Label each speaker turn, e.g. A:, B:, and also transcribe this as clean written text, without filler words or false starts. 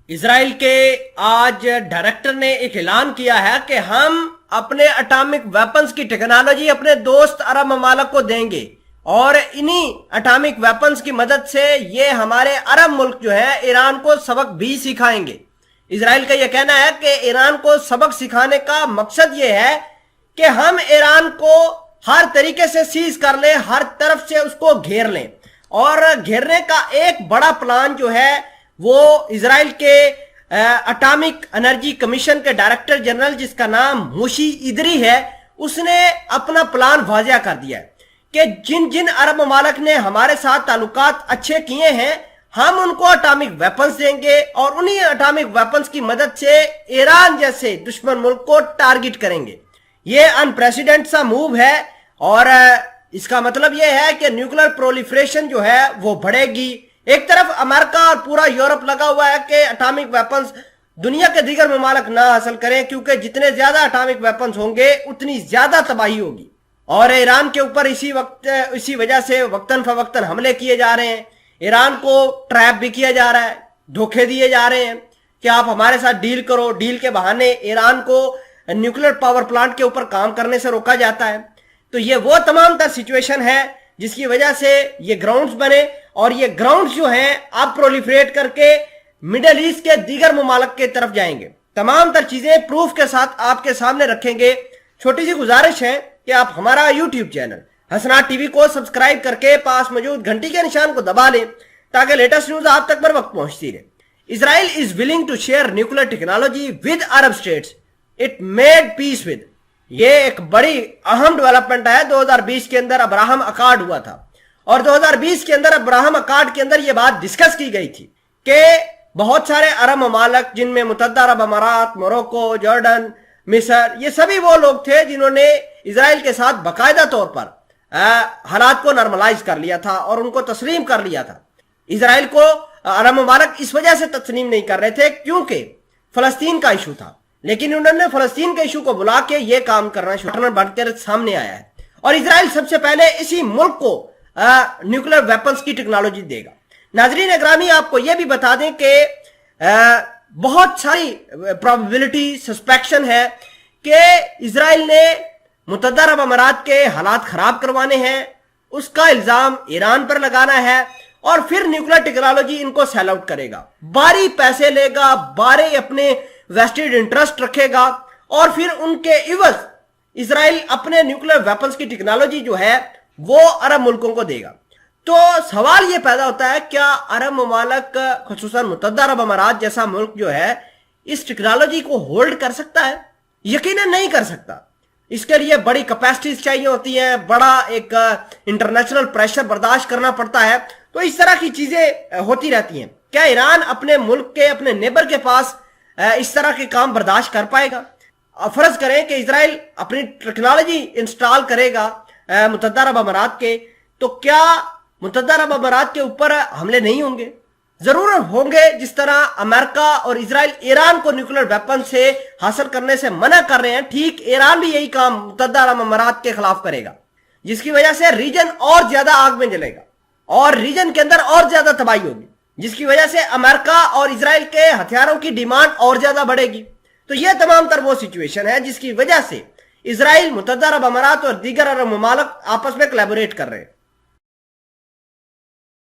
A: اسرائیل کے آج ڈائریکٹر نے ایک اعلان کیا ہے کہ ہم اپنے اٹامک ویپنز کی ٹیکنالوجی اپنے دوست عرب ممالک کو دیں گے اور انہی اٹامک ویپنز کی مدد سے یہ ہمارے عرب ملک جو ہے ایران کو سبق بھی سکھائیں گے۔ اسرائیل کا یہ کہنا ہے کہ ایران کو سبق سکھانے کا مقصد یہ ہے کہ ہم ایران کو ہر طریقے سے سیز کر لیں، ہر طرف سے اس کو گھیر لیں، اور گھیرنے کا ایک بڑا پلان جو ہے وہ اسرائیل کے اٹامک انرجی کمیشن کے ڈائریکٹر جنرل جس کا نام موشی ادری ہے، اس نے اپنا پلان واضح کر دیا ہے کہ جن جن عرب ممالک نے ہمارے ساتھ تعلقات اچھے کیے ہیں ہم ان کو اٹامک ویپنز دیں گے اور انہی اٹامک ویپنز کی مدد سے ایران جیسے دشمن ملک کو ٹارگٹ کریں گے۔ یہ انپریسیڈنٹ سا موو ہے اور اس کا مطلب یہ ہے کہ نیوکلر پرولیفریشن جو ہے وہ بڑھے گی۔ ایک طرف امریکہ اور پورا یورپ لگا ہوا ہے کہ اٹامک ویپنز دنیا کے دیگر ممالک نہ حاصل کریں، کیونکہ جتنے زیادہ اٹامک ویپنز ہوں گے اتنی زیادہ تباہی ہوگی، اور ایران کے اوپر اسی وجہ سے وقتاً فوقتاً حملے کیے جا رہے ہیں۔ ایران کو ٹریپ بھی کیا جا رہا ہے، دھوکے دیے جا رہے ہیں کہ آپ ہمارے ساتھ ڈیل کرو۔ ڈیل کے بہانے ایران کو نیوکلر پاور پلانٹ کے اوپر کام کرنے سے روکا جاتا ہے۔ تو یہ وہ تمام تر سچویشن ہے جس کی وجہ سے یہ گراؤنڈز بنے، اور یہ گراؤنڈز جو ہیں اب پرولیفریٹ کر کے مڈل ایسٹ کے دیگر ممالک کے طرف جائیں گے۔ تمام تر چیزیں پروف کے ساتھ آپ کے سامنے رکھیں گے۔ چھوٹی سی گزارش ہے کہ آپ ہمارا یوٹیوب چینل حسنات ٹی وی کو سبسکرائب کر کے پاس موجود گھنٹی کے نشان کو دبا لیں تاکہ لیٹسٹ نیوز آپ تک بر وقت پہنچتی رہے۔ Israel is willing to share nuclear technology with Arab states it made peace with. یہ ایک بڑی اہم ڈیولپمنٹ ہے۔ 2020 کے اندر ابراہم اکارڈ ہوا تھا، اور 2020 کے اندر ابراہم اکارڈ کے اندر یہ بات ڈسکس کی گئی تھی کہ بہت سارے عرب ممالک جن میں متحدہ عرب امارات، موروکو، جارڈن، مصر، یہ سبھی وہ لوگ تھے جنہوں نے اسرائیل کے ساتھ باقاعدہ طور پر حالات کو نارملائز کر لیا تھا اور ان کو تسلیم کر لیا تھا۔ اسرائیل کو عرب ممالک اس وجہ سے تسلیم نہیں کر رہے تھے کیونکہ فلسطین کا ایشو تھا، لیکن انہوں نے فلسطین کے ایشو کو بلا کے یہ کام کرنا شروع بڑھ کر سامنے آیا ہے، اور اسرائیل سب سے پہلے اسی ملک کو نیوکلر ویپنز کی ٹیکنالوجی دے گا۔ ناظرین اکرامی، آپ کو یہ بھی بتا دیں کہ بہت ساری پروبیبلٹی سسپیکشن ہے کہ اسرائیل نے متحدہ عرب امارات کے حالات خراب کروانے ہیں، اس کا الزام ایران پر لگانا ہے، اور پھر نیوکلر ٹیکنالوجی ان کو سیل آؤٹ کرے گا، باری پیسے لے گا، بارے اپنے ویسٹڈ انٹرسٹ رکھے گا، اور پھر ان کے عوض اسرائیل اپنے نیوکلر ویپنز کی ٹیکنالوجی جو ہے وہ عرب ملکوں کو دے گا۔ تو سوال یہ پیدا ہوتا ہے کیا عرب ممالک خصوصاً متحدہ عرب امارات جیسا ملک جو ہے اس ٹیکنالوجی کو ہولڈ کر سکتا ہے؟ یقیناً نہیں کر سکتا۔ اس کے لیے بڑی کیپیسٹیز چاہیے ہوتی ہیں، بڑا ایک انٹرنیشنل پریشر برداشت کرنا پڑتا ہے، تو اس طرح کی چیزیں ہوتی رہتی ہیں۔ کیا ایران اپنے ملک کے، اپنے نیبر کے پاس اس طرح کے کام برداشت کر پائے گا؟ فرض کریں کہ اسرائیل اپنی ٹیکنالوجی انسٹال کرے گا متحدہ عرب امارات کے، تو کیا متحدہ عرب امارات کے اوپر حملے نہیں ہوں گے؟ ضرور ہوں گے۔ جس طرح امریکہ اور اسرائیل ایران کو نیوکلر ویپن سے حاصل کرنے سے منع کر رہے ہیں، ٹھیک ایران بھی یہی کام متحدہ عرب امارات کے خلاف کرے گا، جس کی وجہ سے ریجن اور زیادہ آگ میں جلے گا اور ریجن کے اندر اور زیادہ تباہی ہوگی، جس کی وجہ سے امریکہ اور اسرائیل کے ہتھیاروں کی ڈیمانڈ اور زیادہ بڑھے گی۔ تو یہ تمام تر وہ سچویشن ہے جس کی وجہ سے اسرائیل، متحدہ عرب امارات اور دیگر عرب ممالک آپس میں کولیبوریٹ کر رہے ہیں۔